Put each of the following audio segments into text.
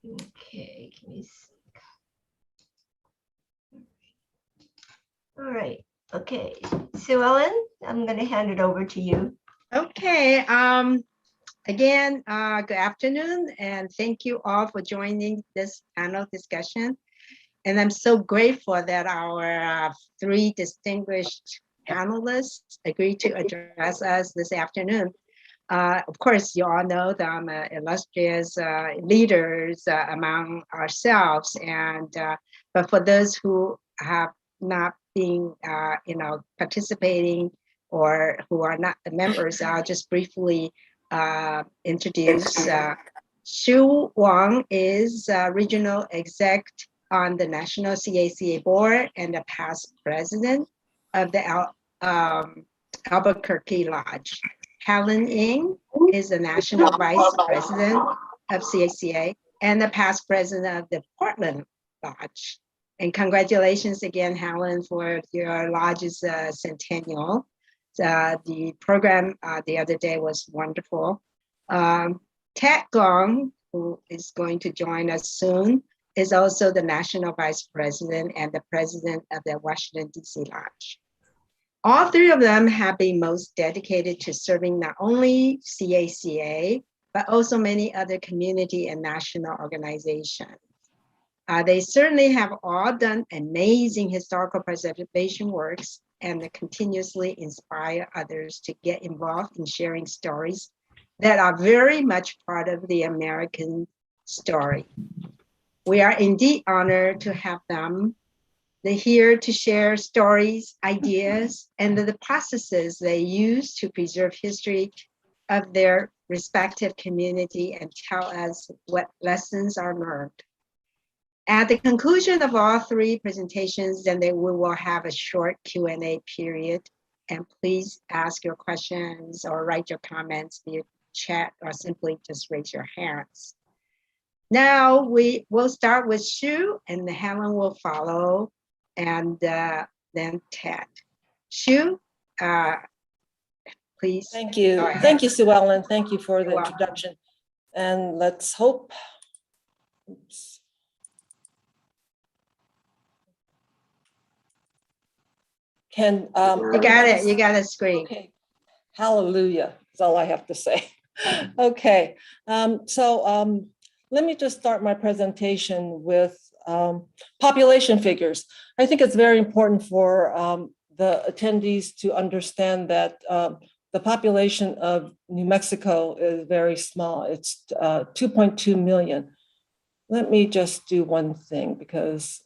Okay, give me a sec. All right. Okay, Sue Ellen, I'm going to hand it over to you. Okay. Again, good afternoon, and thank you all for joining this panel discussion. And I'm so grateful that our three distinguished panelists agreed to address us this afternoon. Of course, you all know that I'm illustrious leaders among ourselves, and but for those who have not been, participating or who are not the members, I'll just briefly introduce. Xu Wang is regional exec on the National CACA board and a past president of the Albuquerque Lodge. Helen Ng is the national vice president of CACA and the past president of the Portland Lodge. And congratulations again, Helen, for your lodge's centennial. The program the other day was wonderful. Ted Gong, who is going to join us soon, is also the national vice president and the president of the Washington, D.C. Lodge. All three of them have been most dedicated to serving not only CACA, but also many other community and national organizations. They certainly have all done amazing historical preservation works and continuously inspire others to get involved in sharing stories that are very much part of the American story. We are indeed honored to have them. They're here to share stories, ideas, and the processes they use to preserve history of their respective community and tell us what lessons are learned. At the conclusion of all three presentations, then we will have a short Q&A period. And please ask your questions or write your comments via chat or simply just raise your hands. Now we will start with Xu and Helen will follow, and then Ted. Xu, please. Thank you. Thank you, Sue Ellen. Thank you for the introduction. And let's hope. Oops. You got it. You got a screen. Okay. Hallelujah. That's all I have to say. Okay. Let me just start my presentation with population figures. I think it's very important for the attendees to understand that the population of New Mexico is very small. It's 2.2 million. Let me just do one thing because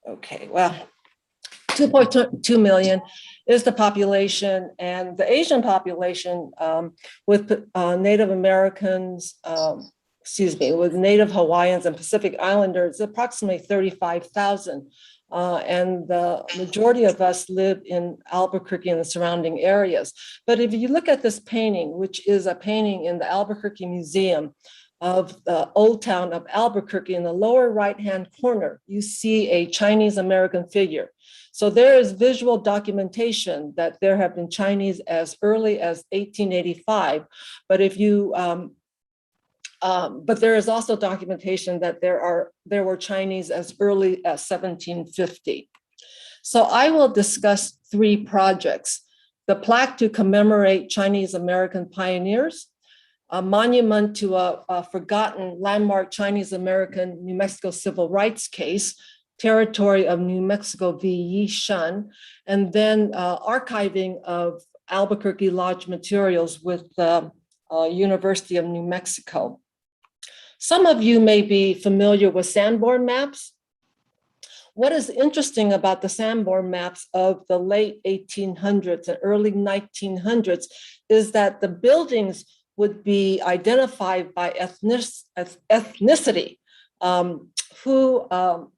okay, well, 2.2 million is the population, and the Asian population with Native Americans, with Native Hawaiians and Pacific Islanders, approximately 35,000. And the majority of us live in Albuquerque and the surrounding areas. But if you look at this painting, which is a painting in the Albuquerque Museum of the old town of Albuquerque, in the lower right-hand corner, you see a Chinese American figure. So there is visual documentation that there have been Chinese as early as 1885. But if you, but there is also documentation that there were Chinese as early as 1750. So I will discuss three projects: the plaque to commemorate Chinese American pioneers, a monument to a forgotten landmark Chinese American New Mexico civil rights case, Territory of New Mexico v. Yishan, and then archiving of Albuquerque Lodge materials with the University of New Mexico. Some of you may be familiar with Sanborn maps. What is interesting about the Sanborn maps of the late 1800s and early 1900s is that the buildings would be identified by ethnicity, who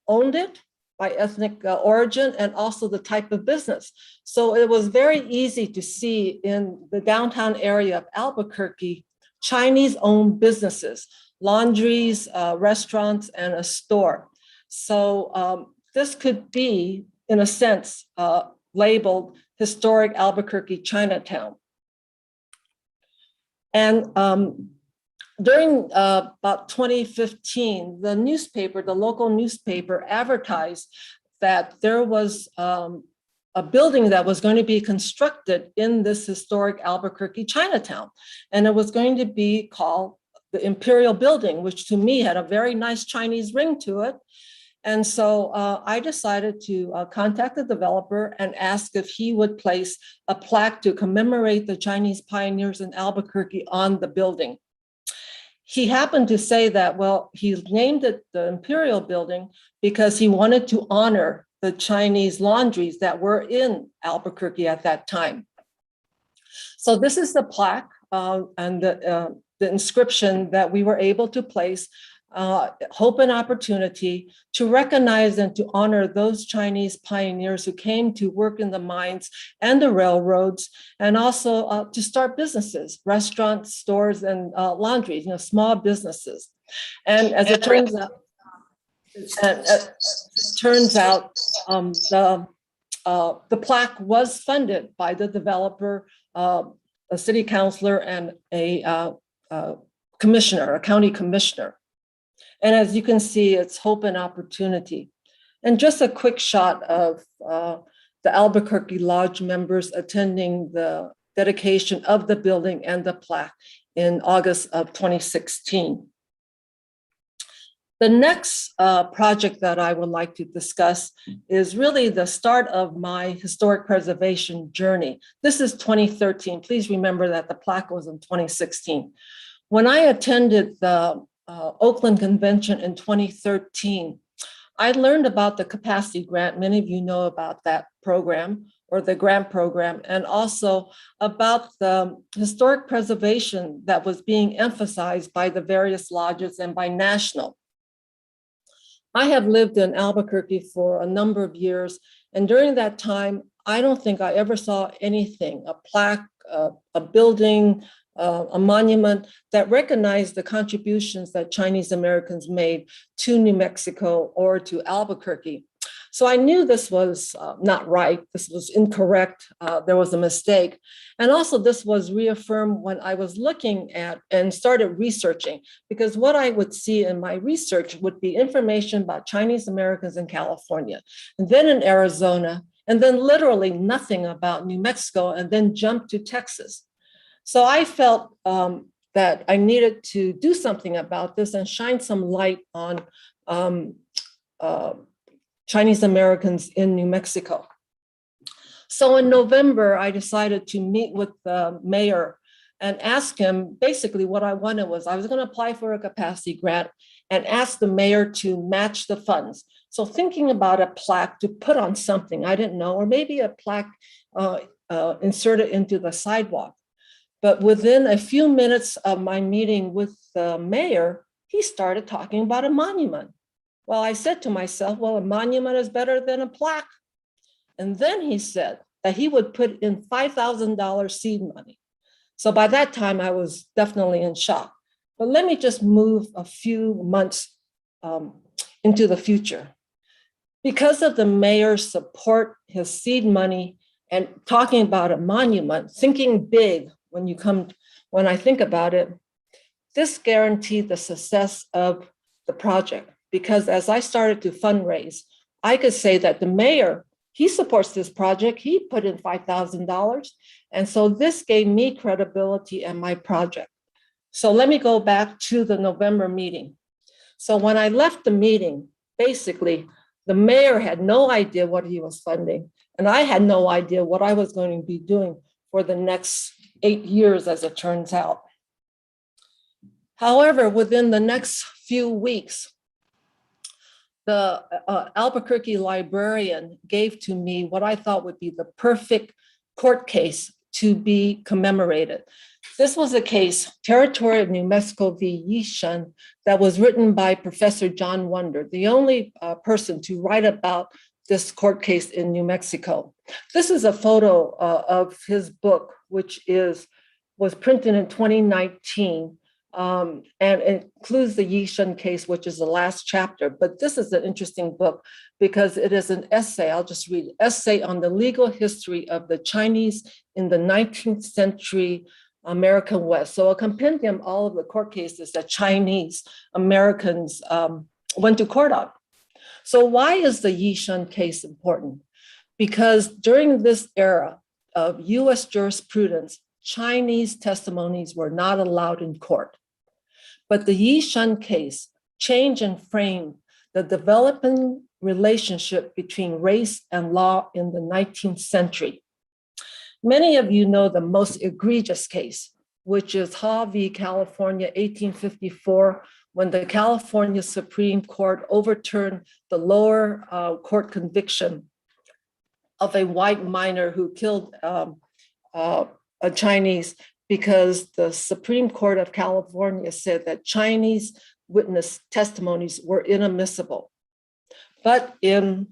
owned it, by ethnic origin, and also the type of business. So it was very easy to see in the downtown area of Albuquerque, Chinese-owned businesses, laundries, restaurants, and a store. So this could be, in a sense, labeled historic Albuquerque Chinatown. And during about 2015, the local newspaper advertised that there was a building that was going to be constructed in this historic Albuquerque Chinatown. And it was going to be called the Imperial Building, which to me had a very nice Chinese ring to it. And so I decided to contact the developer and ask if he would place a plaque to commemorate the Chinese pioneers in Albuquerque on the building. He happened to say that, well, he named it the Imperial Building because he wanted to honor the Chinese laundries that were in Albuquerque at that time. So this is the plaque and the inscription that we were able to place, hope and opportunity to recognize and to honor those Chinese pioneers who came to work in the mines and the railroads, and also to start businesses, restaurants, stores, and laundries, small businesses. And as it turns out, the plaque was funded by the developer, a city councilor, and a commissioner, a county commissioner. And as you can see, it's hope and opportunity. And just a quick shot of the Albuquerque Lodge members attending the dedication of the building and the plaque in August of 2016. The next project that I would like to discuss is really the start of my historic preservation journey. This is 2013. Please remember that the plaque was in 2016. When I attended the Oakland Convention in 2013, I learned about the capacity grant. Many of you know about that program, or the grant program, and also about the historic preservation that was being emphasized by the various lodges and by National. I have lived in Albuquerque for a number of years, and during that time, I don't think I ever saw anything, a plaque, a building, a monument that recognized the contributions that Chinese Americans made to New Mexico or to Albuquerque. So I knew this was not right, this was incorrect, there was a mistake. And also this was reaffirmed when I was looking at and started researching, because what I would see in my research would be information about Chinese Americans in California, and then in Arizona, and then literally nothing about New Mexico, and then jump to Texas. So I felt that I needed to do something about this and shine some light on Chinese Americans in New Mexico. So in November, I decided to meet with the mayor and ask him, basically what I wanted was, I was going to apply for a capacity grant and ask the mayor to match the funds. So thinking about a plaque to put on something, I didn't know, or maybe a plaque inserted into the sidewalk. But within a few minutes of my meeting with the mayor, he started talking about a monument. Well, I said to myself, well, a monument is better than a plaque. And then he said that he would put in $5,000 seed money. So by that time, I was definitely in shock. But let me just move a few months into the future. Because of the mayor's support, his seed money, and talking about a monument, thinking big, when I think about it, this guaranteed the success of the project, because as I started to fundraise, I could say that the mayor, he supports this project, he put in $5,000. And so this gave me credibility in my project. So let me go back to the November meeting. So when I left the meeting, basically, the mayor had no idea what he was funding, and I had no idea what I was going to be doing for the next 8 years, as it turns out. However, within the next few weeks, the Albuquerque librarian gave to me what I thought would be the perfect court case to be commemorated. This was a case, Territory of New Mexico v. Yishun, that was written by Professor John Wonder, the only person to write about this court case in New Mexico. This is a photo of his book, which was printed in 2019, and it includes the Yishun case, which is the last chapter. But this is an interesting book because it is an essay. I'll just read it. Essay on the legal history of the Chinese in the 19th century American West. So a compendium, all of the court cases that Chinese Americans went to court on. So why is the Yishun case important? Because during this era of US jurisprudence, Chinese testimonies were not allowed in court. But the Yishun case changed and framed the developing relationship between race and law in the 19th century. Many of you know the most egregious case, which is Ha v. California, 1854, when the California Supreme Court overturned the lower court conviction of a white miner who killed a Chinese, because the Supreme Court of California said that Chinese witness testimonies were inadmissible. But in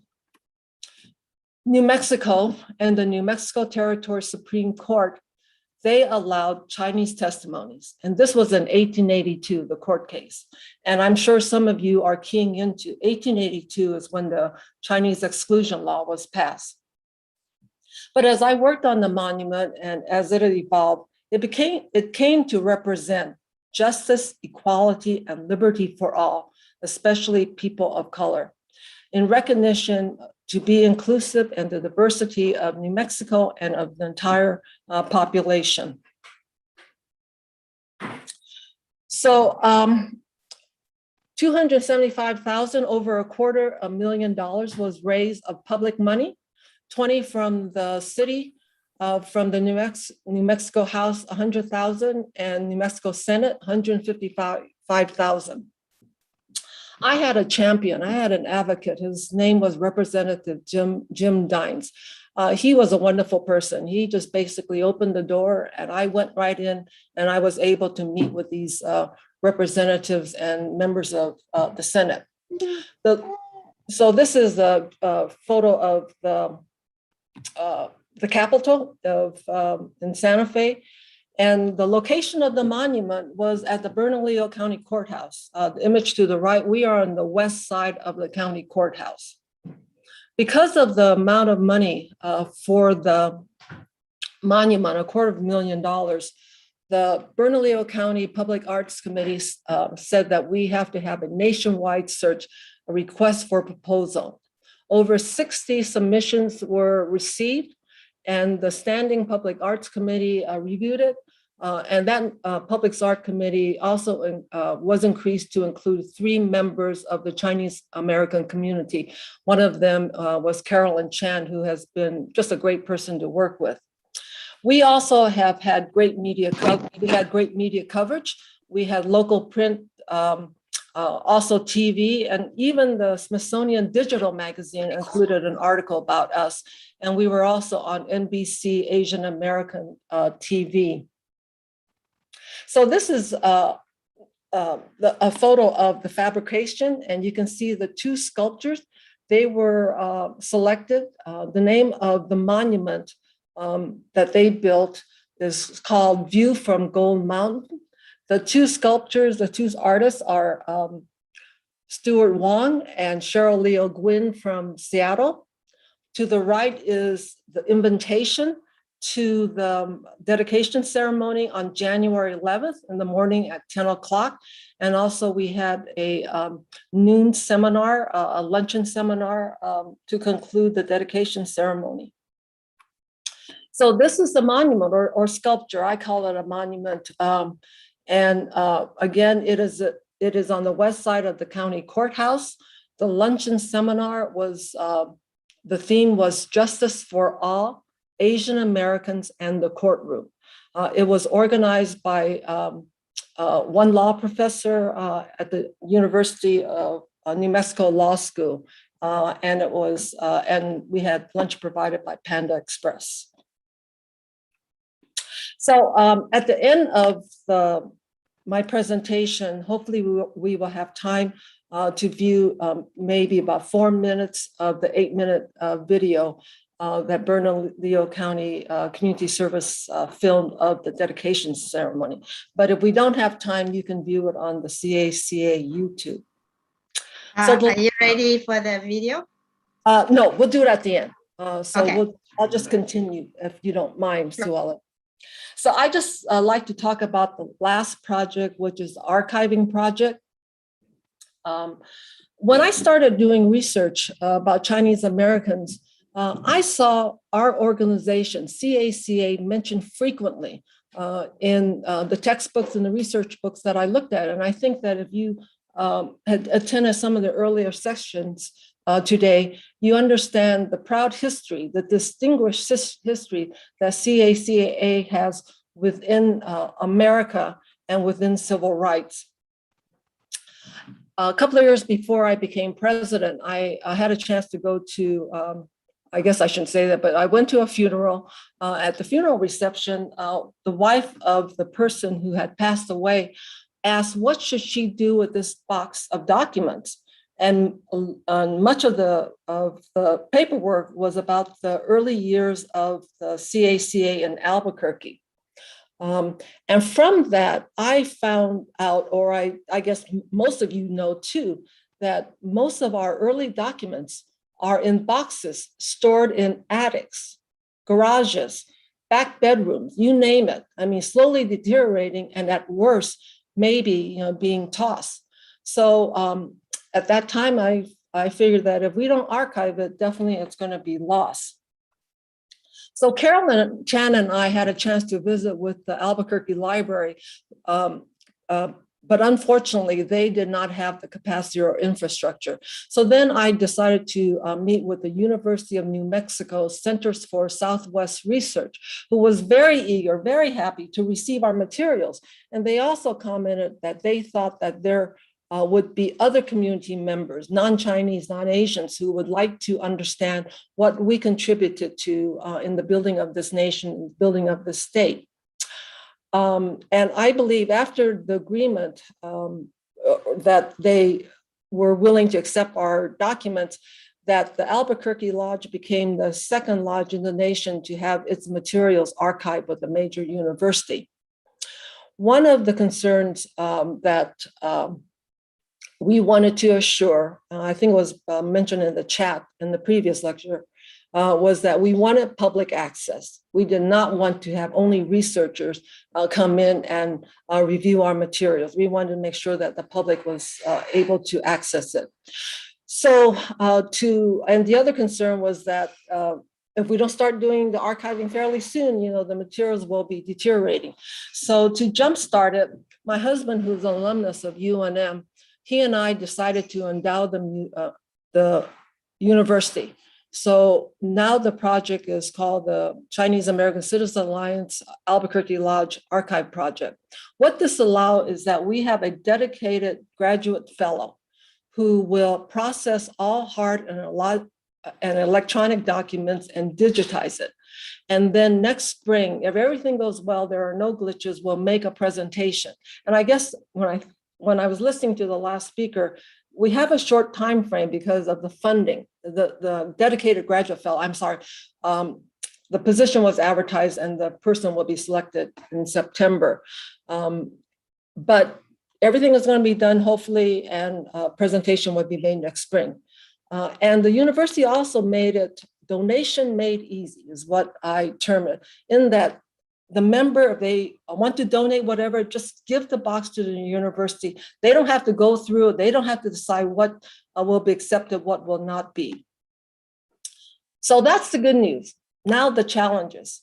New Mexico and the New Mexico Territory Supreme Court, they allowed Chinese testimonies. And this was in 1882, the court case. And I'm sure some of you are keying into 1882 is when the Chinese exclusion law was passed. But as I worked on the monument and as it evolved, it came to represent justice, equality, and liberty for all, especially people of color, in recognition to be inclusive and the diversity of New Mexico and of the entire population. So $275,000, over $250,000 was raised of public money, 20 from the city, from the New Mexico House, 100,000, and New Mexico Senate, 155,000. I had a champion, I had an advocate. His name was Representative Jim Dines. He was a wonderful person. He just basically opened the door and I went right in and I was able to meet with these representatives and members of the Senate. So this is a photo of the Capitol in Santa Fe. And the location of the monument was at the Bernalillo County Courthouse. The image to the right, we are on the west side of the county courthouse. Because of the amount of money for the monument, $250,000, the Bernalillo County Public Arts Committee said that we have to have a nationwide search, a request for proposal. Over 60 submissions were received, and the Standing Public Arts Committee reviewed it. And that Public Art Committee also was increased to include 3 members of the Chinese American community. One of them was Carolyn Chan, who has been just a great person to work with. We also have had great media coverage. We had local print, also TV, and even the Smithsonian Digital Magazine included an article about us. And we were also on NBC Asian American TV. So this is a photo of the fabrication, and you can see the 2 sculptures. They were selected. The name of the monument that they built is called View from Gold Mountain. The 2 sculptures, the 2 artists are Stuart Wong and Cheryl Leo Gwynn from Seattle. To the right is the invitation to the dedication ceremony on January 11th in the morning at 10 o'clock. And also we had a noon seminar, a luncheon seminar to conclude the dedication ceremony. So this is the monument or sculpture. I call it a monument. Again, it is on the west side of the county courthouse. The luncheon seminar was, the theme was Justice for All, Asian Americans and the Courtroom. It was organized by one law professor at the University of New Mexico Law School. And it was, and we had lunch provided by Panda Express. So at the end of my presentation, hopefully we will have time to view maybe about 4 minutes of the 8-minute video that Bernalillo County Community Service filmed of the dedication ceremony. But if we don't have time, you can view it on the CACA YouTube. Are you ready for the video? No, we'll do it at the end. So Okay. I'll just continue if you don't mind, Sure. Sue Ellen. So I just like to talk about the last project, which is the archiving project. When I started doing research about Chinese Americans, I saw our organization, CACA, mentioned frequently in the textbooks and the research books that I looked at. And I think that if you had attended some of the earlier sessions today, you understand the proud history, the distinguished history that CACA has within America and within civil rights. A couple of years before I became president, I had a chance to go to, I guess I shouldn't say that, but I went to a funeral. At the funeral reception, the wife of the person who had passed away asked, what should she do with this box of documents? And much of the paperwork was about the early years of the CACA in Albuquerque. And from that, I found out, or I guess most of you know too, that most of our early documents are in boxes stored in attics, garages, back bedrooms, you name it. I mean, slowly deteriorating and at worst, maybe being tossed. So at that time, I figured that if we don't archive it, definitely it's going to be lost. So Carolyn Chan and I had a chance to visit with the Albuquerque Library, but unfortunately, they did not have the capacity or infrastructure. So then I decided to meet with the University of New Mexico Centers for Southwest Research, who was very eager, very happy to receive our materials. And they also commented that they thought that there would be other community members, non-Chinese, non-Asians, who would like to understand what we contributed to in the building of this nation, building of the state. And I believe after the agreement that they were willing to accept our documents, that the Albuquerque Lodge became the second lodge in the nation to have its materials archived with a major university. One of the concerns that we wanted to assure, I think it was mentioned in the chat in the previous lecture, was that we wanted public access. We did not want to have only researchers come in and review our materials. We wanted to make sure that the public was able to access it. So and the other concern was that if we don't start doing the archiving fairly soon, the materials will be deteriorating. So to jumpstart it, my husband, who's an alumnus of UNM, he and I decided to endow the university. So now the project is called the Chinese American Citizen Alliance Albuquerque Lodge Archive Project. What this allows is that we have a dedicated graduate fellow who will process all hard and electronic documents and digitize it. And then next spring, if everything goes well, there are no glitches, we'll make a presentation. And I guess when I was listening to the last speaker, we have a short time frame because of the funding. The dedicated graduate fellow, the position was advertised and the person will be selected in September. But everything is going to be done, hopefully, and a presentation will be made next spring. And the university also made it donation made easy, is what I term it, in that the member, if they want to donate whatever, just give the box to the university. They don't have to go through it. They don't have to decide what will be accepted, what will not be. So that's the good news. Now the challenges.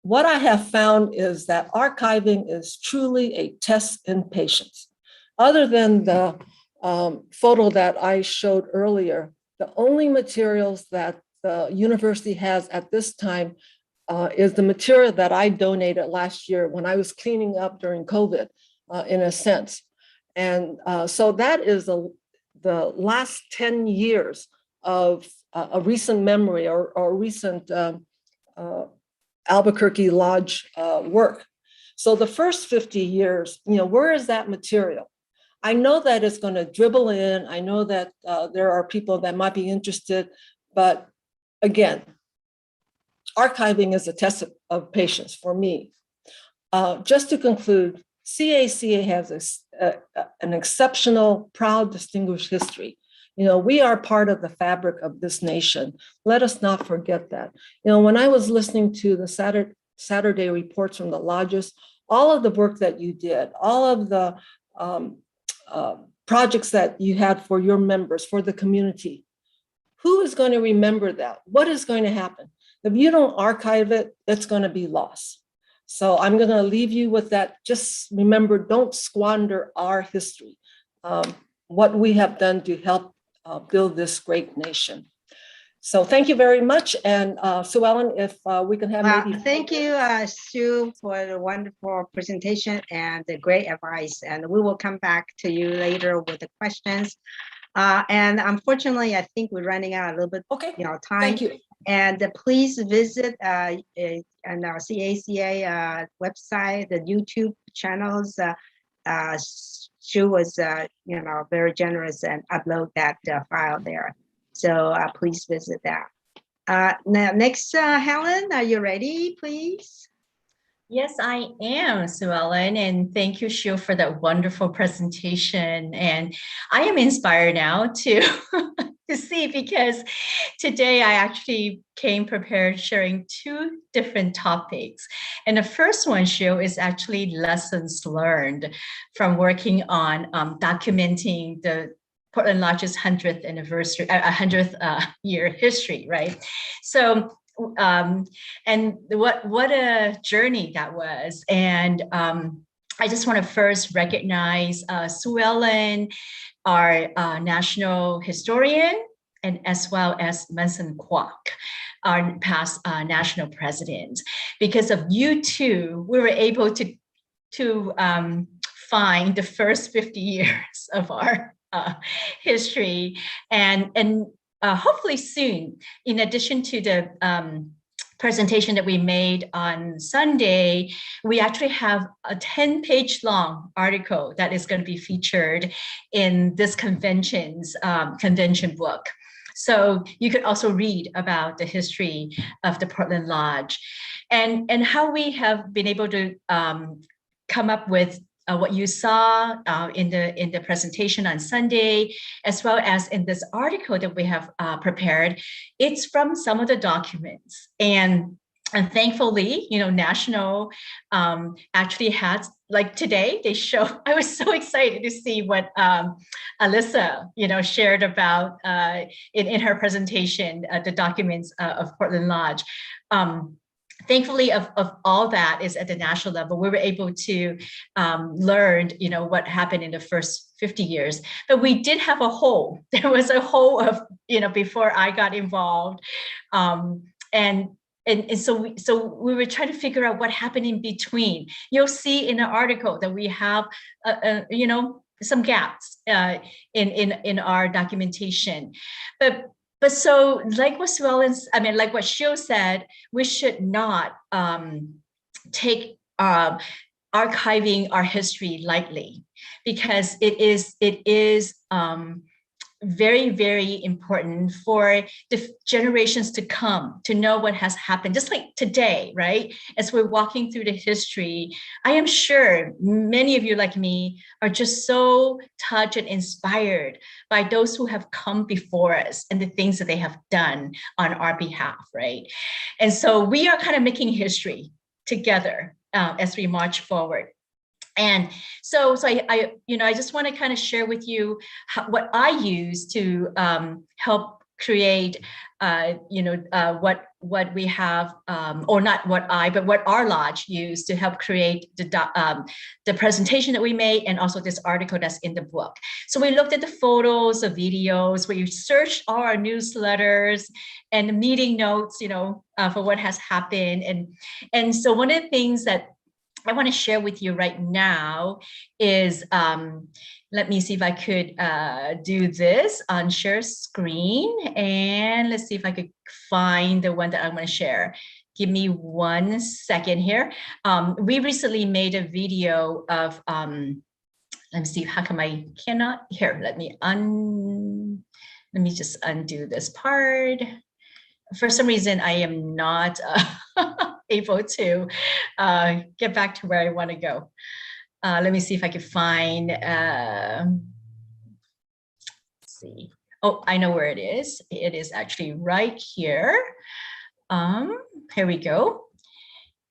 What I have found is that archiving is truly a test in patience. Other than the photo that I showed earlier, the only materials that the university has at this time is the material that I donated last year when I was cleaning up during COVID, in a sense. And so that is the last 10 years of a recent memory or recent Albuquerque Lodge work. So the first 50 years, where is that material? I know that it's going to dribble in. I know that there are people that might be interested, but again, archiving is a test of patience for me. Just to conclude, CACA has an exceptional, proud, distinguished history. We are part of the fabric of this nation. Let us not forget that. When I was listening to the Saturday reports from the lodges, all of the work that you did, all of the projects that you had for your members, for the community, who is going to remember that? What is going to happen? If you don't archive it, it's going to be lost. So I'm going to leave you with that. Just remember, don't squander our history, what we have done to help build this great nation. So thank you very much. And Sue Ellen, if we can have maybe. Thank you, Sue, for the wonderful presentation and the great advice. And we will come back to you later with the questions. And unfortunately, I think we're running out a little bit, time. Thank you. And please visit on our CACA website, the YouTube channels. Sue was, very generous and upload that file there. So please visit that. Now, next, Helen, are you ready, please? Yes, I am, Sue Ellen, and thank you, Shu, for that wonderful presentation. And I am inspired now to see, because today I actually came prepared sharing two different topics. And the first one, Shu, is actually lessons learned from working on documenting the Portland Lodge's 100th anniversary, 100th year history, right? So, and what a journey that was. And I just want to first recognize Sue Ellen, our national historian, and as well as Manson Kwok, our past national president. Because of you two, we were able to find the first 50 years of our history, and hopefully soon, in addition to the presentation that we made on Sunday, we actually have a 10-page long article that is going to be featured in this convention book. So you could also read about the history of the Portland Lodge and how we have been able to come up with what you saw in the presentation on Sunday, as well as in this article that we have prepared. It's from some of the documents, and thankfully, National actually had, like today, they show. I was so excited to see what Alyssa, shared about in her presentation, the documents of Portland Lodge. Thankfully, of all that is at the national level, we were able to learn, what happened in the first 50 years. But we did have a hole. There was a hole of, before I got involved, and so we were trying to figure out what happened in between. You'll see in the article that we have, some gaps in our documentation, But so, like what like what Shu said, we should not take archiving our history lightly, because it is very, very important for the generations to come to know what has happened. Just like today, right? As we're walking through the history, I am sure many of you, like me, are just so touched and inspired by those who have come before us and the things that they have done on our behalf, right? And so we are kind of making history together as we march forward. And so I just want to kind of share with you what I use to help create, what we have, or not what but what our lodge used to help create the presentation that we made, and also this article that's in the book. So we looked at the photos, the videos, we searched all our newsletters and the meeting notes, for what has happened. And so one of the things that I want to share with you right now is, let me see if I could do this on share screen, and let's see if I could find the one that I'm going to share. Give me 1 second here. We recently made a video of, let me see, how come I cannot, here, let me just undo this part. For some reason, I am not able to get back to where I want to go. Let me see if I can find, let's see. Oh, I know where it is. It is actually right here. Here we go.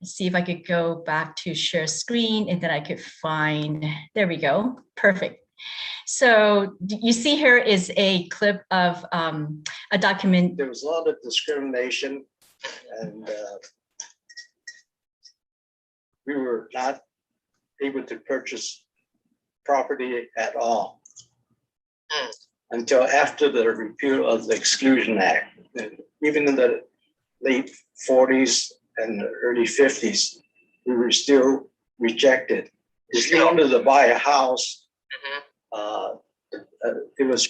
Let's see if I could go back to share screen and then I could find, there we go, perfect. So you see here is a clip of a document. There was a lot of discrimination, and we were not able to purchase property at all until after the repeal of the Exclusion Act. And even in the late 40s and early 50s, we were still rejected. If you wanted to buy a house, it was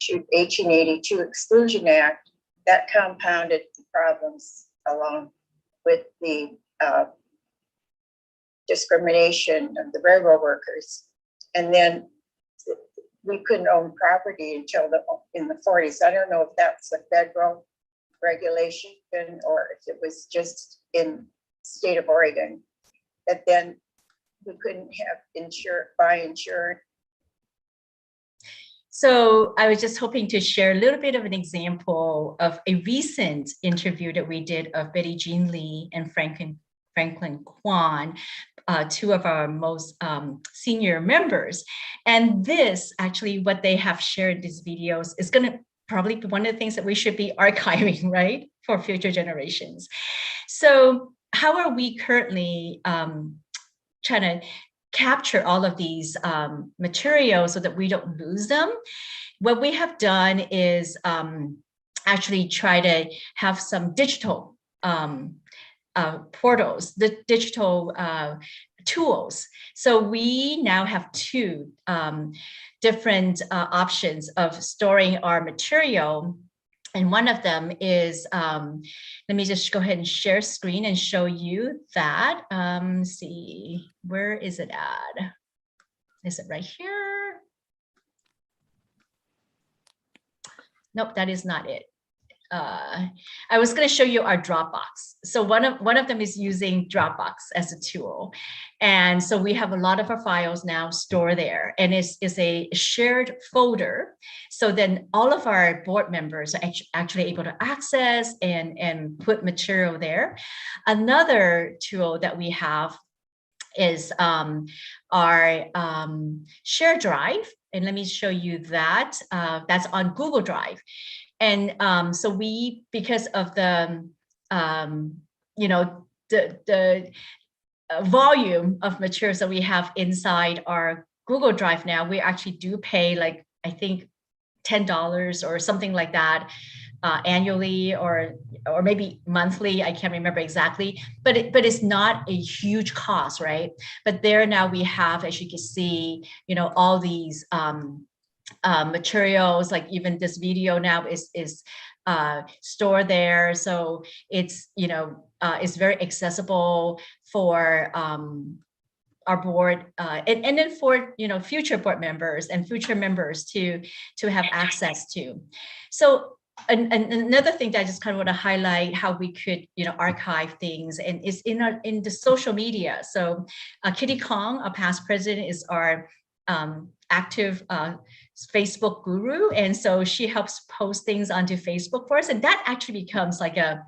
to 1882 Exclusion Act, that compounded the problems along with the discrimination of the railroad workers. And then we couldn't own property until in the 40s. I don't know if that's a federal regulation or if it was just in state of Oregon, that then we couldn't have buy insurance. So I was just hoping to share a little bit of an example of a recent interview that we did of Betty Jean Lee and Franklin Kwan, two of our most senior members. And this actually, what they have shared these videos is going to probably be one of the things that we should be archiving, right, for future generations. So how are we currently trying to capture all of these materials so that we don't lose them? What we have done is actually try to have some digital portals, the digital tools. So we now have two different options of storing our material. And one of them is, let me just go ahead and share screen and show you that. See, where is it at? Is it right here? Nope, that is not it. I was going to show you our Dropbox. So one of them is using Dropbox as a tool. And so we have a lot of our files now stored there, and it's a shared folder. So then all of our board members are actually able to access and put material there. Another tool that we have is our shared drive. And let me show you that. That's on Google Drive. And so we, because of the, the volume of materials that we have inside our Google Drive now, we actually do pay like, I think $10 or something like that annually or maybe monthly. I can't remember exactly, but it's not a huge cost, right? But there now we have, as you can see, all these materials, like even this video now is stored there. So it's, it's very accessible for our board and then for, future board members and future members to have access to. So another thing that I just kind of want to highlight how we could, archive things and is in the social media. So Kitty Kong, our past president, is our active Facebook guru, and so she helps post things onto Facebook for us, and that actually becomes like an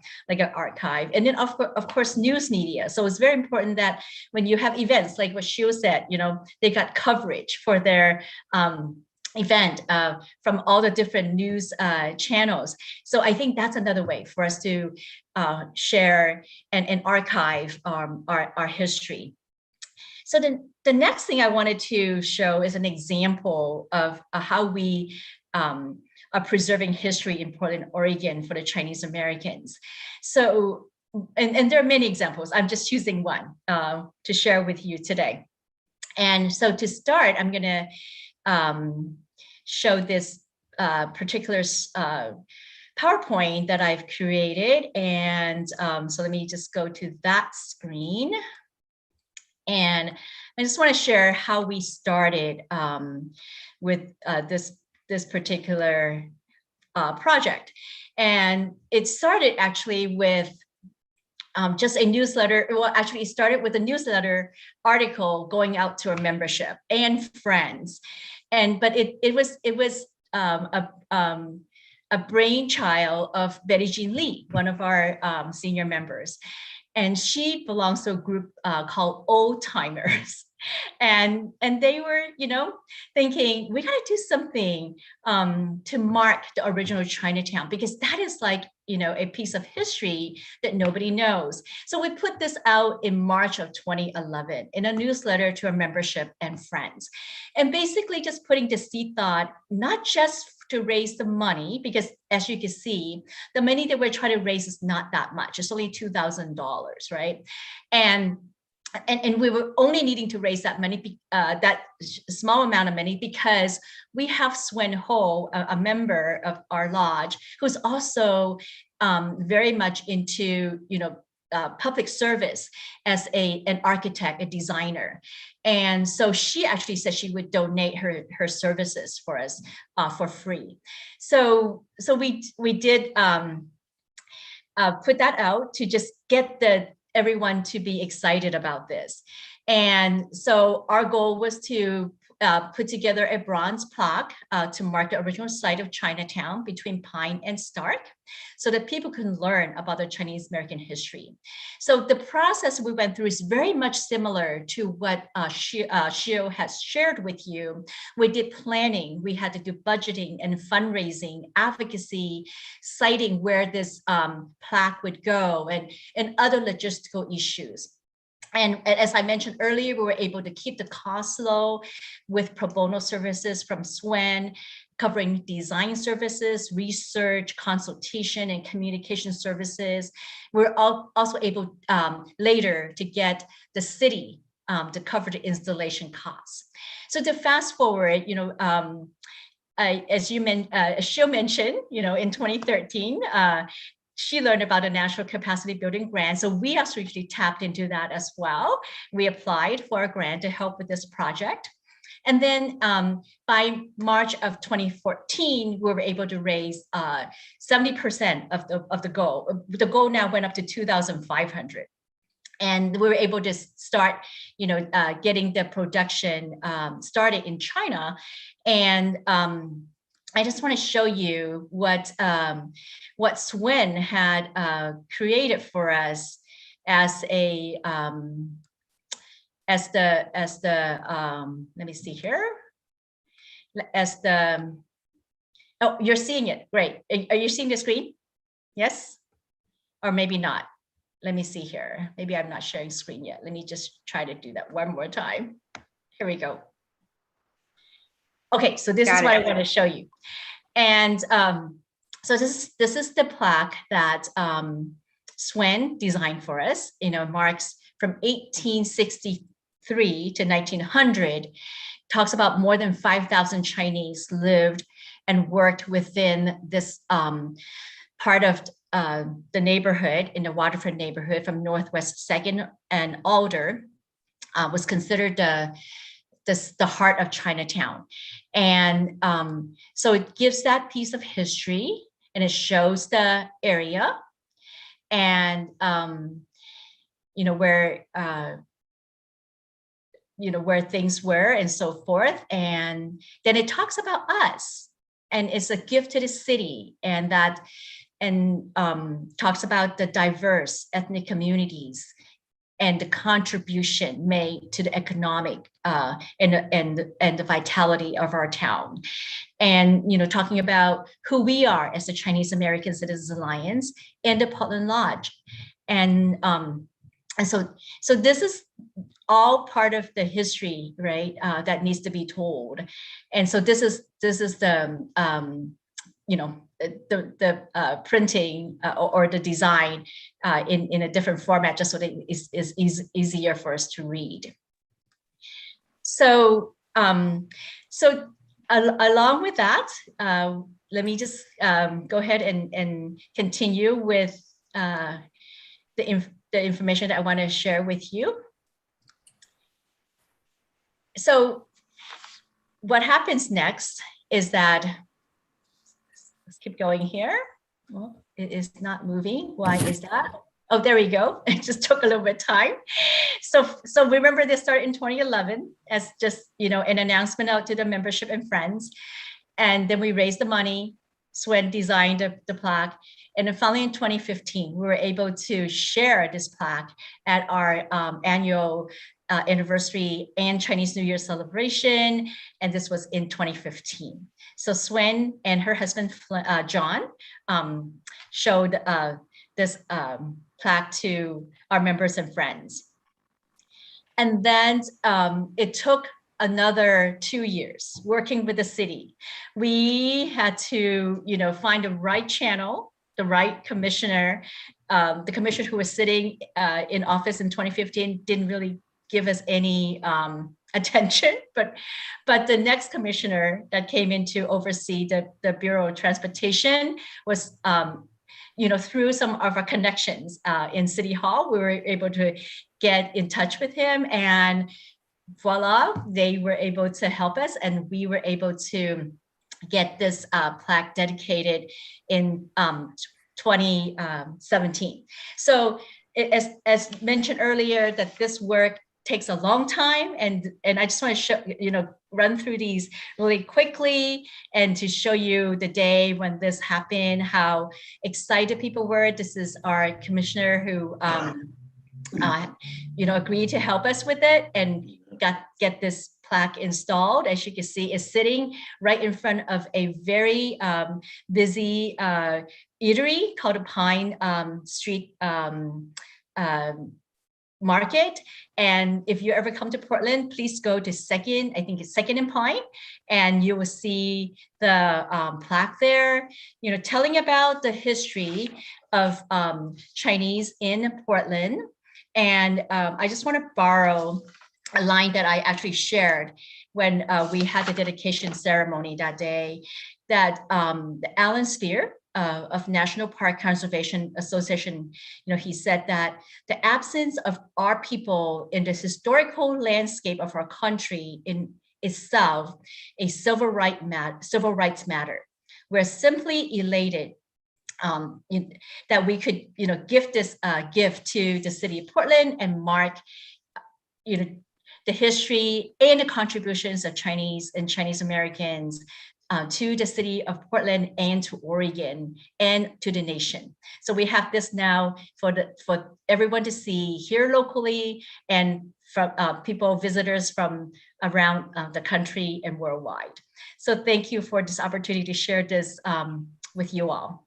archive. And then of course news media. So it's very important that when you have events like what Shiu said, they got coverage for their event from all the different news channels. So I think that's another way for us to share and archive our history. So then the next thing I wanted to show is an example of how we are preserving history in Portland, Oregon for the Chinese Americans. So, and there are many examples. I'm just choosing one to share with you today. And so to start, I'm going to show this particular PowerPoint that I've created. And so let me just go to that screen. And I just want to share how we started with this particular project. And it started actually with just a newsletter. Well, actually, it started with a newsletter article going out to our membership and friends, but it was a brainchild of Betty Jean Lee, one of our senior members, and she belongs to a group called Old Timers. And they were, thinking we got to do something to mark the original Chinatown, because that is like, a piece of history that nobody knows. So we put this out in March of 2011 in a newsletter to our membership and friends, and basically just putting the seed thought, not just to raise the money, because as you can see, the money that we're trying to raise is not that much. It's only $2,000, right? And we were only needing to raise that money, that small amount of money, because we have Swen Ho, a member of our lodge, who's also very much into, public service as an architect, a designer. And so she actually said she would donate her services for us for free. So we did put that out to just get everyone to be excited about this. And so our goal was to put together a bronze plaque to mark the original site of Chinatown between Pine and Stark, so that people can learn about the Chinese American history. So the process we went through is very much similar to what Shio has shared with you. We did planning, we had to do budgeting and fundraising, advocacy, citing where this plaque would go, and other logistical issues. And as I mentioned earlier, we were able to keep the costs low with pro bono services from Swen, covering design services, research, consultation, and communication services. We're also able later to get the city to cover the installation costs. So to fast forward, as Shio mentioned, in 2013, she learned about a national capacity building grant. So we actually tapped into that as well. We applied for a grant to help with this project. And then by March of 2014, we were able to raise 70% of the goal. The goal now went up to 2,500. And we were able to start, getting the production started in China. And I just want to show you what Swen had created for us as a let me see here, oh, you're seeing it, great. Are you seeing the screen? Yes, or maybe not. Let me see here. Maybe I'm not sharing screen yet. Let me just try to do that one more time. Here we go. Okay, so this is what I want to show you. And so this is the plaque that Swen designed for us. Marks from 1863 to 1900, talks about more than 5,000 Chinese lived and worked within this part of the neighborhood, in the waterfront neighborhood from Northwest 2nd and Alder, was considered the heart of Chinatown. And so it gives that piece of history, and it shows the area and where things were and so forth. And then it talks about us, and it's a gift to the city, and talks about the diverse ethnic communities and the contribution made to the economic and the vitality of our town. And, talking about who we are as the Chinese American Citizens Alliance and the Portland Lodge. And so this is all part of the history, right, that needs to be told. And so this is the printing or the design in a different format, just so that it is easier for us to read. So along with that, let me just go ahead and continue with the information that I want to share with you. So what happens next is that, let's keep going here. Well, it is not moving. Why is that? Oh, there we go. It just took a little bit of time. So remember, this started in 2011 as just, an announcement out to the membership and friends. And then we raised the money. Swen designed the plaque. And then finally in 2015, we were able to share this plaque at our annual anniversary and Chinese New Year celebration. And this was in 2015. So Swen and her husband, John, showed this plaque to our members and friends. And then it took another 2 years working with the city. We had to, find the right channel, the right commissioner. The commissioner who was sitting in office in 2015 didn't really give us any attention, but the next commissioner that came in to oversee the Bureau of Transportation was, through some of our connections in City Hall, we were able to get in touch with him, and voila, they were able to help us, and we were able to get this plaque dedicated in 2017. So as mentioned earlier, that this work takes a long time, and I just want to show, run through these really quickly and to show you the day when this happened, how excited people were. This is our commissioner who agreed to help us with it and get this plaque installed. As you can see, it's sitting right in front of a very busy eatery called the Pine Street Market. And if you ever come to Portland, please go to Second and Pine, and you will see the plaque there, telling about the history of Chinese in Portland. And I just want to borrow a line that I actually shared when we had the dedication ceremony that day, that Alan Spear of National Park Conservation Association, he said that the absence of our people in this historical landscape of our country in itself a civil rights matter. We're simply elated that we could, give this gift to the city of Portland and mark, the history and the contributions of Chinese and Chinese Americans to the city of Portland and to Oregon and to the nation. So we have this now for everyone to see here locally, and from visitors from around the country and worldwide. So thank you for this opportunity to share this with you all.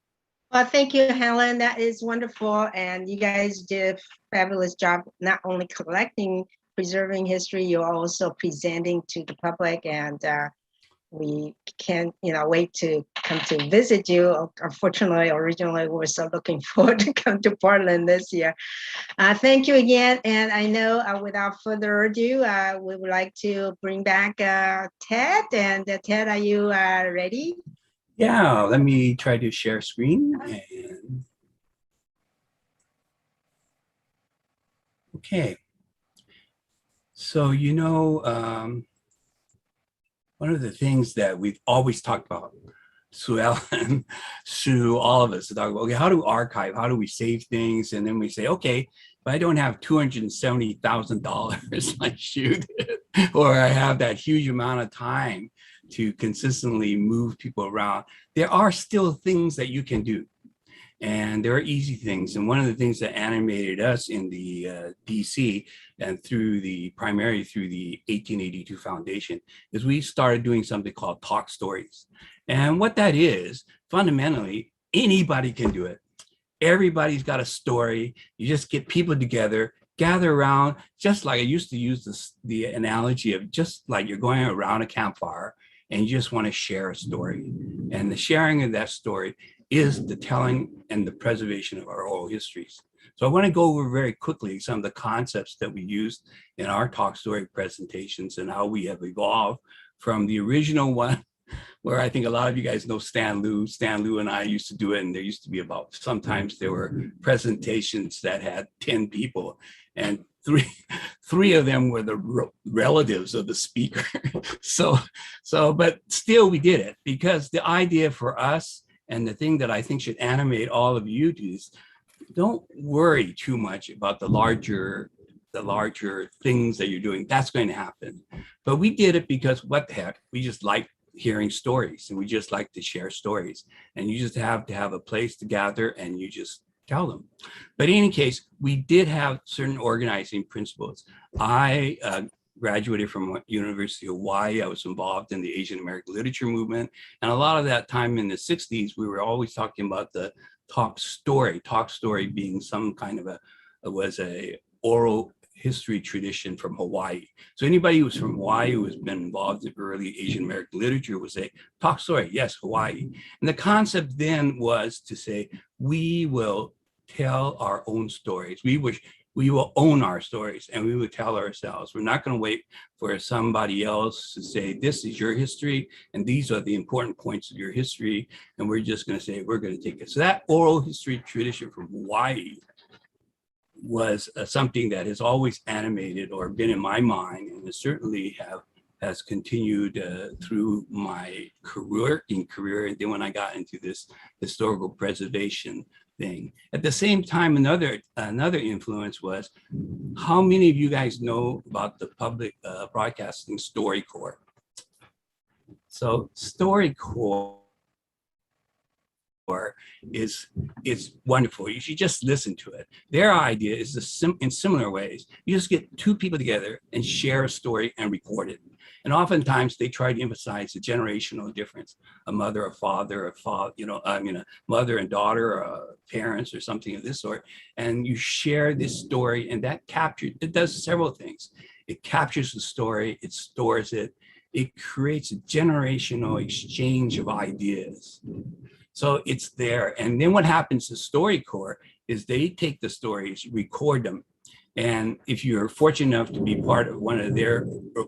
Well, thank you, Helen. That is wonderful. And you guys did a fabulous job, not only collecting, preserving history, you're also presenting to the public. And we can't, wait to come to visit you. Unfortunately, originally, we were so looking forward to come to Portland this year. Thank you again. And I know without further ado, we would like to bring back Ted. And Ted, are you ready? Yeah, let me try to share screen. And okay. So, one of the things that we've always talked about, Sue Ellen, Sue, all of us, to talk about, okay, how do we archive? How do we save things? And then we say, okay, if I don't have $270,000 like shoot, or I have that huge amount of time to consistently move people around, there are still things that you can do. And there are easy things. And one of the things that animated us in the DC and primarily through the 1882 Foundation is we started doing something called Talk Stories. And what that is, fundamentally, anybody can do it. Everybody's got a story. You just get people together, gather around, just like I used to use the analogy of just like you're going around a campfire and you just want to share a story. And the sharing of that story is the telling and the preservation of our oral histories. So I want to go over very quickly some of the concepts that we used in our Talk Story presentations and how we have evolved from the original one, where I think a lot of you guys know Stan Lu. Stan Lu and I used to do it, and there used to be sometimes there were presentations that had 10 people, and three of them were the relatives of the speaker. But still we did it because the idea for us, and the thing that I think should animate all of you is don't worry too much about the larger things that you're doing. That's going to happen. But we did it because what the heck, we just like hearing stories and we just like to share stories. And you just have to have a place to gather and you just tell them. But in any case, we did have certain organizing principles. I graduated from University of Hawaii. I was involved in the Asian American literature movement. And a lot of that time in the 60s, we were always talking about the talk story being some kind of was a oral history tradition from Hawaii. So anybody who's from Hawaii who has been involved in early Asian American literature would say, talk story, yes, Hawaii. And the concept then was to say, we will tell our own stories. We will own our stories and we will tell ourselves. We're not going to wait for somebody else to say, this is your history and these are the important points of your history. And we're just going to say, we're going to take it. So that oral history tradition from Hawaii was something that has always animated or been in my mind, and it certainly has continued through my career. And then when I got into this historical preservation thing. At the same time, another influence was, how many of you guys know about the public broadcasting StoryCorps? So StoryCorps is wonderful. You should just listen to it. Their idea is in similar ways. You just get two people together and share a story and record it. And oftentimes they try to emphasize the generational difference, a mother, a father, a mother and daughter, or parents or something of this sort. And you share this story and that it does several things. It captures the story, it stores it, it creates a generational exchange of ideas. So it's there. And then what happens to StoryCorps is they take the stories, record them. And if you're fortunate enough to be part of one of their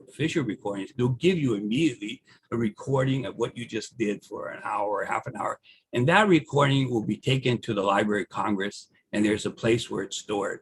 official recordings, they'll give you immediately a recording of what you just did for an hour or half an hour. And that recording will be taken to the Library of Congress, and there's a place where it's stored.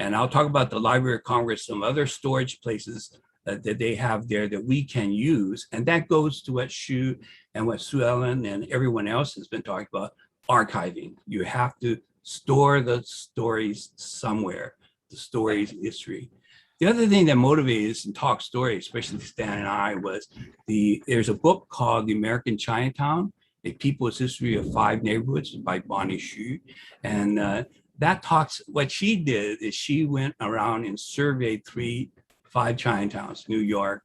And I'll talk about the Library of Congress, some other storage places that they have there that we can use. And that goes to what Shu and what Sue Ellen and everyone else has been talking about, archiving. You have to store the stories somewhere, the stories, history. The other thing that motivated us in Talk Story, especially Stan and I, was there's a book called The American Chinatown, A People's History of Five Neighborhoods by Bonnie Shu. And that talks, what she did is she went around and surveyed 5 Chinatowns, New York,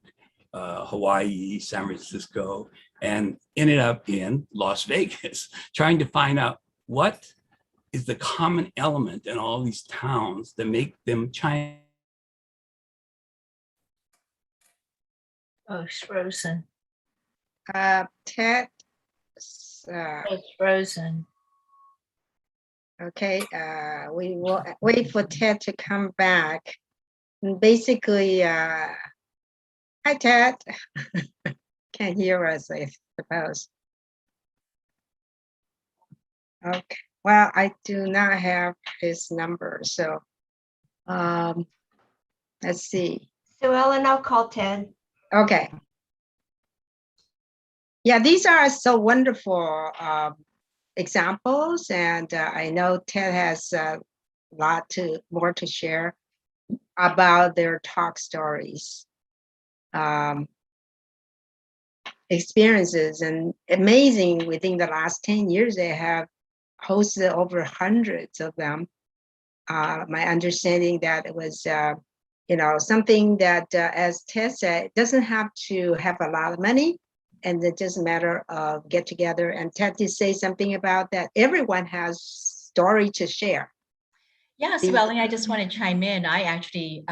Hawaii, San Francisco, and ended up in Las Vegas, trying to find out what is the common element in all these towns that make them China. Oh, it's frozen. Ted, It's frozen. okay, we will wait for Ted to come back. And basically, hi Ted, can't hear us, I suppose. Okay, well, I do not have his number, so let's see. So Ellen, I'll call Ted. Okay. Yeah, these are so wonderful examples, and I know Ted has a lot more to share about their talk stories, experiences, and amazing. Within the last 10 years, they have hosted over hundreds of them. My understanding that it was, something that, as Ted said, it doesn't have to have a lot of money, and it doesn't matter of get together. And Ted did say something about that everyone has story to share. Yeah, so Ellen, I just want to chime in. I actually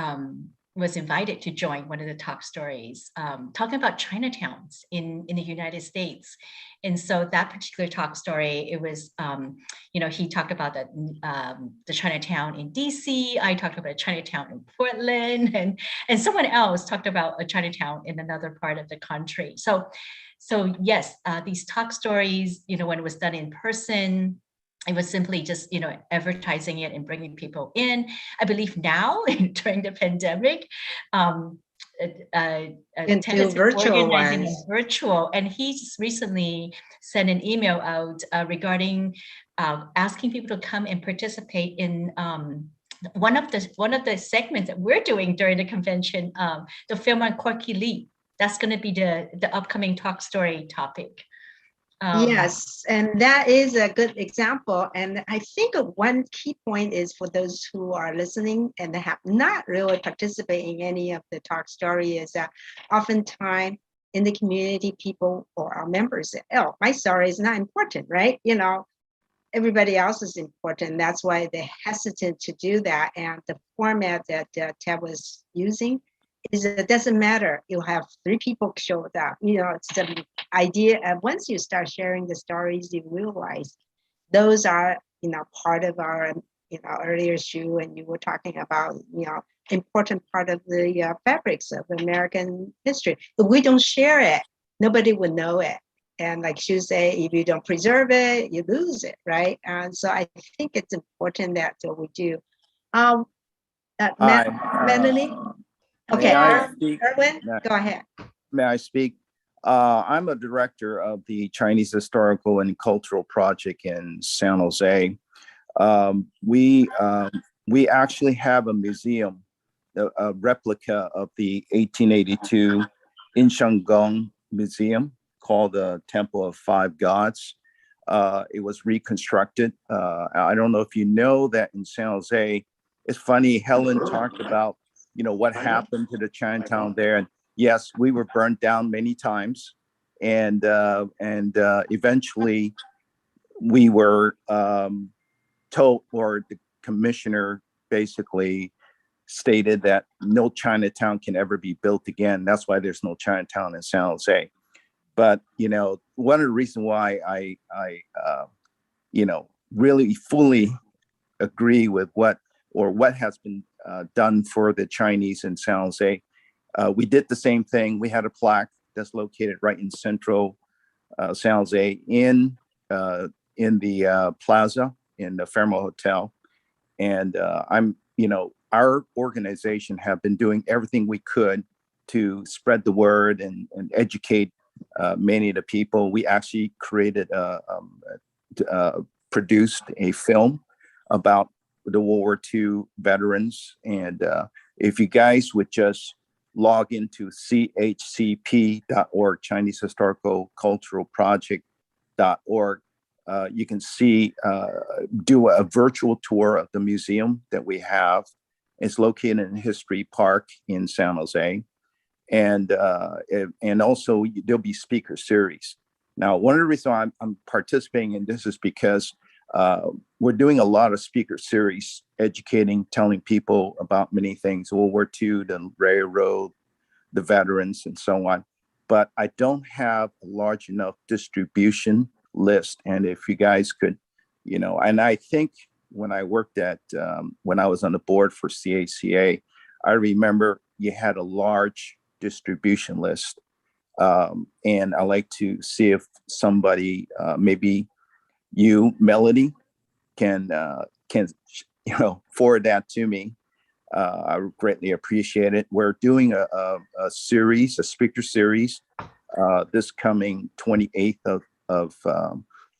was invited to join one of the talk stories, talking about Chinatowns in the United States. And so that particular talk story, it was, he talked about the Chinatown in DC. I talked about a Chinatown in Portland, and someone else talked about a Chinatown in another part of the country. So yes, these talk stories, when it was done in person, it was simply just, advertising it and bringing people in. I believe now during the pandemic, Into virtual ones. Virtual, and he just recently sent an email out regarding asking people to come and participate in one of the segments that we're doing during the convention, the film on Corky Lee. That's going to be the upcoming talk story topic. Yes, and that is a good example. And I think one key point is for those who are listening and have not really participated in any of the talk story is that oftentimes in the community, people or our members say, oh, my story is not important, right? You know, everybody else is important. That's why they're hesitant to do that. And the format that Ted was using is it doesn't matter. You'll have 3 people show up. You know, it's the idea. And once you start sharing the stories, you realize those are, you know, part of our, you know, earlier shoe. And you were talking about, you know, important part of the fabrics of American history. If we don't share it, nobody would know it. And like Shu say, if you don't preserve it, you lose it, right? And so I think it's important that we do. Melanie? Okay, May I speak? Erwin, go ahead. May I speak? I'm a director of the Chinese Historical and Cultural Project in San Jose. We actually have a museum, a replica of the 1882 Inshengong Museum called the Temple of Five Gods. It was reconstructed. I don't know if you know that in San Jose. It's funny, Helen talked about, you know, what happened to the Chinatown there. And yes, we were burnt down many times. And eventually we were told, or the commissioner basically stated that no Chinatown can ever be built again. That's why there's no Chinatown in San Jose. But, you know, one of the reasons why I you know, really fully agree with what has been done for the Chinese in San Jose. We did the same thing. We had a plaque that's located right in central San Jose in the plaza in the Fairmont Hotel. And you know, our organization have been doing everything we could to spread the word and educate many of the people. We actually created produced a film about the World War II veterans. And if you guys would just log into chcp.org, Chinese Historical Cultural Project.org, you can see, do a virtual tour of the museum that we have. It's located in History Park in San Jose. And also there'll be speaker series. Now, one of the reasons I'm participating in this is because we're doing a lot of speaker series, educating, telling people about many things, World War II, the railroad, the veterans, and so on. But I don't have a large enough distribution list. And if you guys could, you know, and I think when I worked when I was on the board for CACA, I remember you had a large distribution list. And I like to see if somebody, maybe you, Melody, can you know, forward that to me. I would greatly appreciate it. We're doing a series, a speaker series, this coming 28th of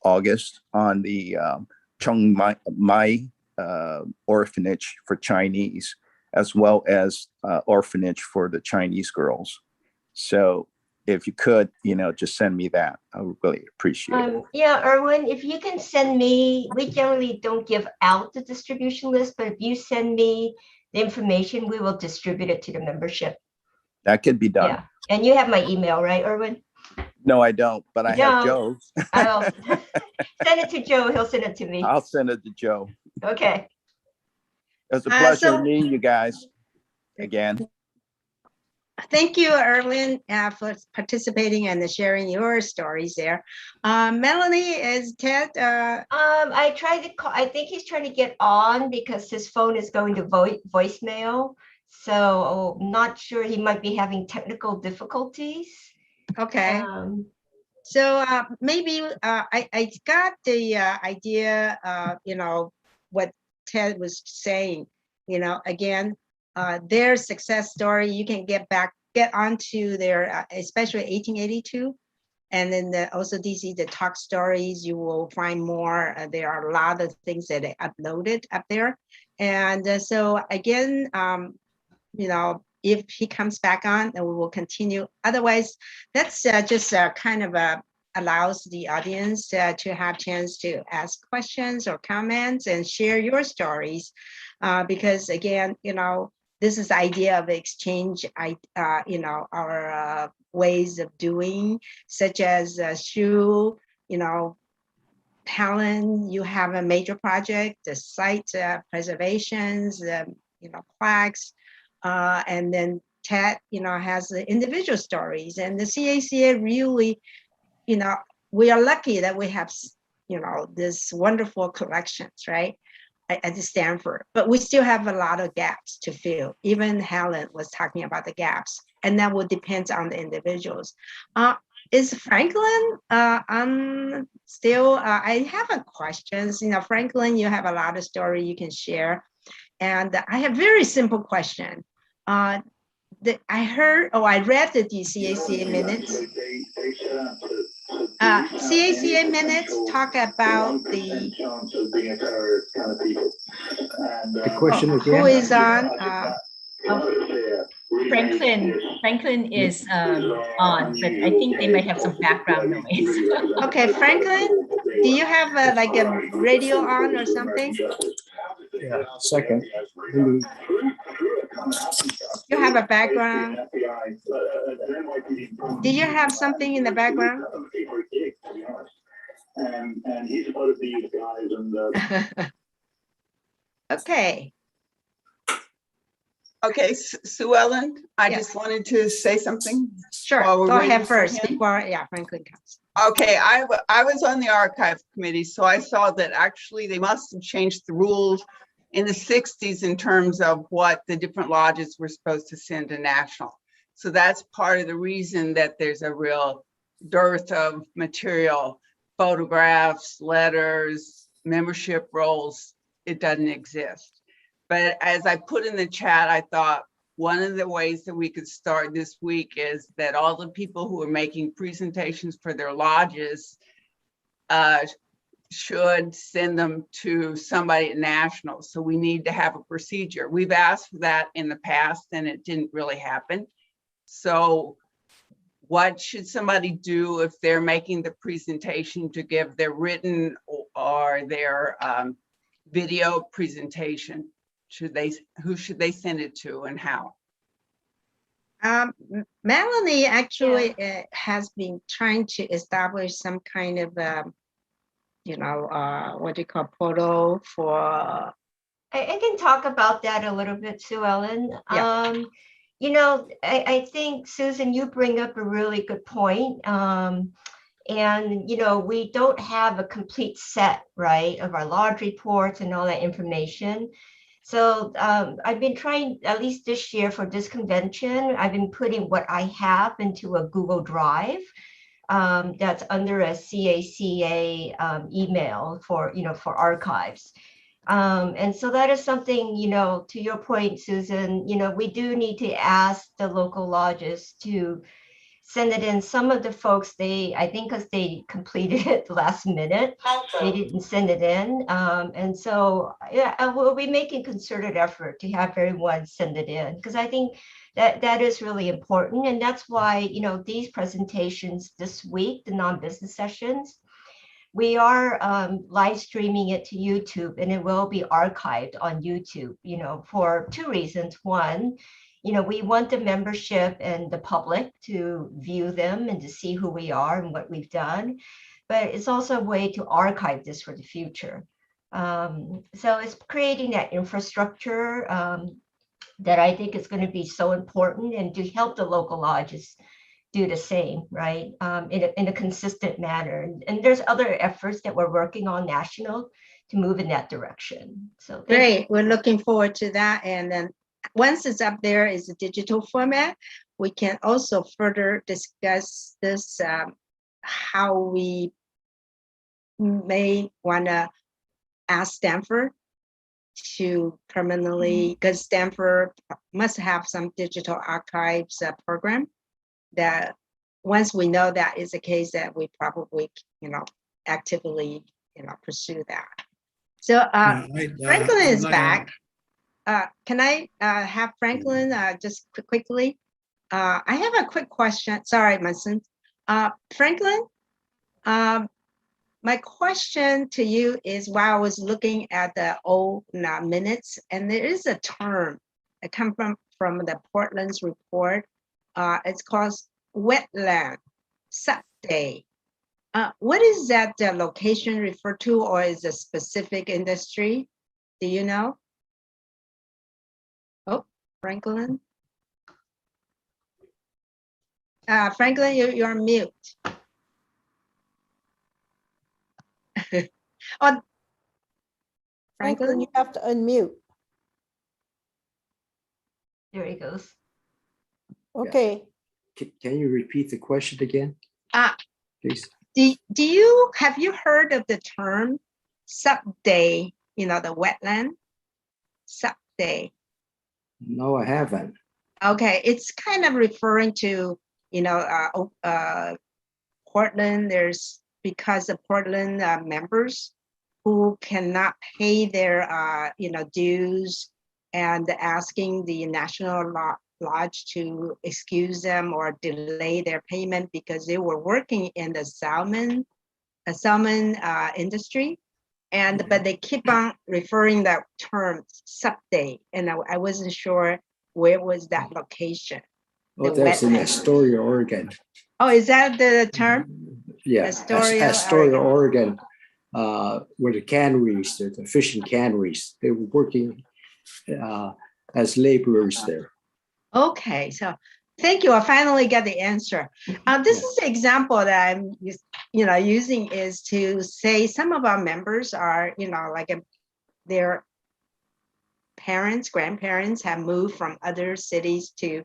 August on the Chiang Mai orphanage for Chinese, as well as orphanage for the Chinese girls. So if you could, you know, just send me that. I would really appreciate it. Yeah, Erwin, if you can send me, we generally don't give out the distribution list, but if you send me the information, we will distribute it to the membership. That could be done. Yeah, and you have my email, right, Erwin? No, I don't, but I have No. Joe's. I'll send it to Joe. He'll send it to me. I'll send it to Joe. Okay. It's a pleasure So- meeting you guys again. Thank you, Erwin, for participating and sharing your stories there. Melanie, is Ted? I tried to call, I think he's trying to get on because his phone is going to voicemail. So I'm not sure, he might be having technical difficulties. Okay. So maybe I got the idea, you know, what Ted was saying, you know, again, their success story, you can get onto their, especially 1882, And then also DC, the talk stories, you will find more. There are a lot of things that I uploaded up there. And so again, you know, if he comes back on, then we will continue. Otherwise, that's just kind of allows the audience to have chance to ask questions or comments and share your stories. Because again, you know, this is the idea of exchange, you know, our ways of doing, such as Shu, you know, Helen, you have a major project, the site preservations, you know, plaques, and then Ted, you know, has the individual stories, and the CACA really, you know, we are lucky that we have, you know, this wonderful collections, right, at the Stanford, but we still have a lot of gaps to fill. Even Helen was talking about the gaps, and that will depend on the individuals. Is Franklin still, I have a questions, you know, Franklin, you have a lot of story you can share. And I have very simple question. I heard, I read the CACA minutes. CACA minutes talk about the question again? who is on? Franklin is on, but I think they might have some background noise. Okay, Franklin, do you have like a radio on or something? Yeah, second. You have a background? Do you have something in the background? And he's supposed to be the guys and Okay. Okay, Sue Ellen, I Yes. just wanted to say something. Sure, While we're go waiting ahead for first him. before, yeah, Franklin comes. Okay, I was on the archive committee, so I saw that actually they must have changed the rules in the 60s in terms of what the different lodges were supposed to send to national. So that's part of the reason that there's a real dearth of material, photographs, letters, membership rolls. It doesn't exist. But as I put in the chat, I thought one of the ways that we could start this week is that all the people who are making presentations for their lodges should send them to somebody at national. So we need to have a procedure. We've asked for that in the past and it didn't really happen. So what should somebody do if they're making the presentation to give their written or their video presentation? Who should they send it to and how? Melanie actually has been trying to establish some kind of, you know, what do you call portal for. I can talk about that a little bit, Sue Ellen. Yeah. You know, I think, Susan, you bring up a really good point. And, you know, we don't have a complete set, right, of our lodge reports and all that information. So I've been trying, at least this year for this convention, I've been putting what I have into a Google Drive that's under a CACA email for, you know, for archives. And so that is something, you know, to your point, Susan, you know, we do need to ask the local lodges to send it in. Some of the folks, I think because they completed it last minute, they didn't send it in. And so, yeah, we'll be making concerted effort to have everyone send it in, because I think that is really important. And that's why, you know, these presentations this week, the non-business sessions, we are live streaming it to YouTube, and it will be archived on YouTube, you know, for two reasons. One, you know, we want the membership and the public to view them and to see who we are and what we've done. But it's also a way to archive this for the future. So it's creating that infrastructure that I think is going to be so important, and to help the local lodges do the same, right, in a consistent manner. And there's other efforts that we're working on national to move in that direction. So great, we're looking forward to that. And then once it's up there, is a digital format, we can also further discuss this, how we may want to ask Stanford to permanently, because Stanford must have some digital archives program that once we know that is the case, that we probably, actively, pursue that. So Franklin is back. Can I have Franklin just quickly? I have a quick question. Sorry, Munson. Franklin, my question to you is, while I was looking at the old minutes, and there is a term that come from the Portland's report. It's called wetland sub-day. What is that location referred to, or is a specific industry? Do you know? Oh, Franklin. Franklin, you're on mute. Oh, Franklin, you have to unmute. There he goes. Okay. Can you repeat the question again, please? Have you heard of the term sub-day, the wetland sub-day? No, I haven't. Okay, it's kind of referring to, Portland. There's, because of Portland members who cannot pay their, dues, and asking the National Lodge to excuse them or delay their payment because they were working in the salmon industry. But they keep on referring that term sub-day, and I wasn't sure where was that location. Oh, that's in Astoria, Oregon. Oh, is that the term? Yeah, Astoria, Oregon, where the canneries, the fishing canneries, they were working as laborers there. Okay, so thank you. I finally got the answer. This is the example that I'm, using is to say some of our members are, their parents, grandparents have moved from other cities to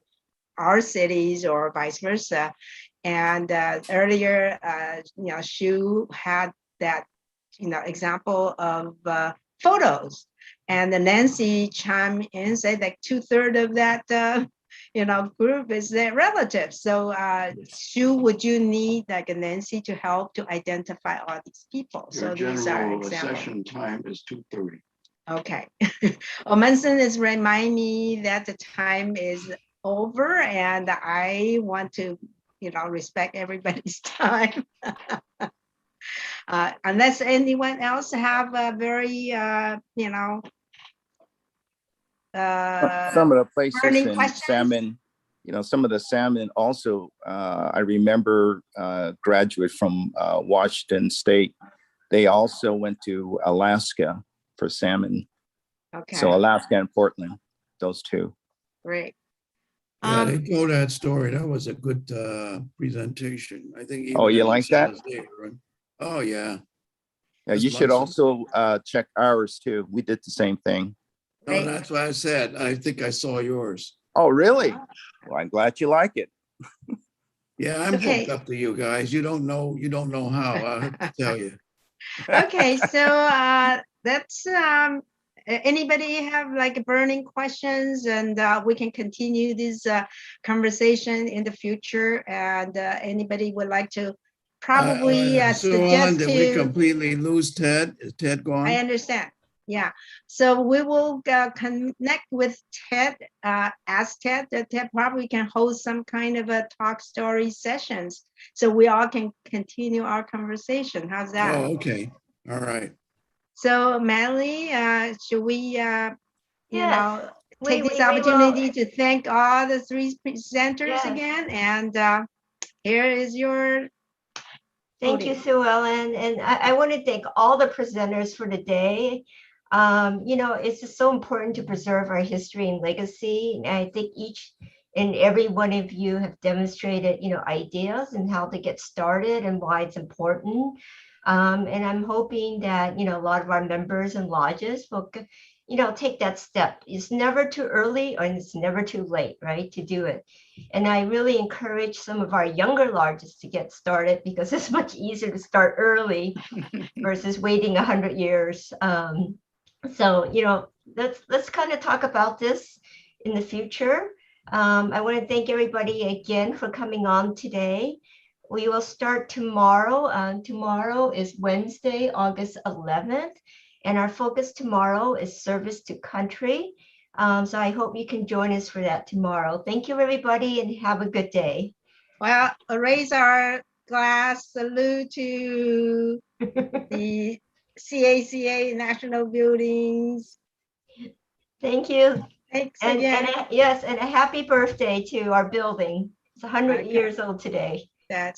our cities or vice versa. And earlier, Shu had that, example of photos. And then Nancy chimed in and said like 2/3 of that, group is their relatives. So Shu, would you need like a Nancy to help to identify all these people? Your So these are general examples. session time is 2:30. Okay. Munson is reminding me that the time is over, and I want to, respect everybody's time. Unless anyone else have a very, Some of the places burning in questions? salmon, some of the salmon also, I remember graduate from Washington State. They also went to Alaska for salmon. Okay. So Alaska and Portland, those two. Great. Yeah, they told that story. That was a good presentation. I think. Oh, you even like that? was there, right? Oh, yeah. Yeah, you That's should Munson. also check ours too. We did the same thing. No, that's what I said. I think I saw yours. Oh, really? Well, I'm glad you like it. Yeah, I'm Okay. hooked up to you guys. You don't know how. I have to tell you. Okay, so that's anybody have like burning questions, and we can continue this conversation in the future. And anybody would like to probably Sue suggest Ellen, did we to. completely lose Ted? Is Ted gone? I understand. Yeah. So we will connect with Ted, ask Ted that Ted probably can host some kind of a talk story sessions, so we all can continue our conversation. How's that? Oh, okay. All right. So Manly, should we, Yes. take this We will- opportunity to thank all the three presenters Yes. again? And here is your. Thank you, podium. Sue Ellen. And I want to thank all the presenters for the day. It's just so important to preserve our history and legacy. And I think each and every one of you have demonstrated, ideas and how to get started and why it's important. And I'm hoping that, a lot of our members and lodges will, take that step. It's never too early and it's never too late, right, to do it. And I really encourage some of our younger lodges to get started because it's much easier to start early versus waiting 100 years. So, let's kind of talk about this in the future. I want to thank everybody again for coming on today. We will start tomorrow. Tomorrow is Wednesday, August 11th, and our focus tomorrow is service to country. So I hope you can join us for that tomorrow. Thank you, everybody, and have a good day. Well, raise our glass salute to the CACA National Buildings. Thank you. Thanks And again. yes, and a happy birthday to our building. It's 100 Okay. years old today. That's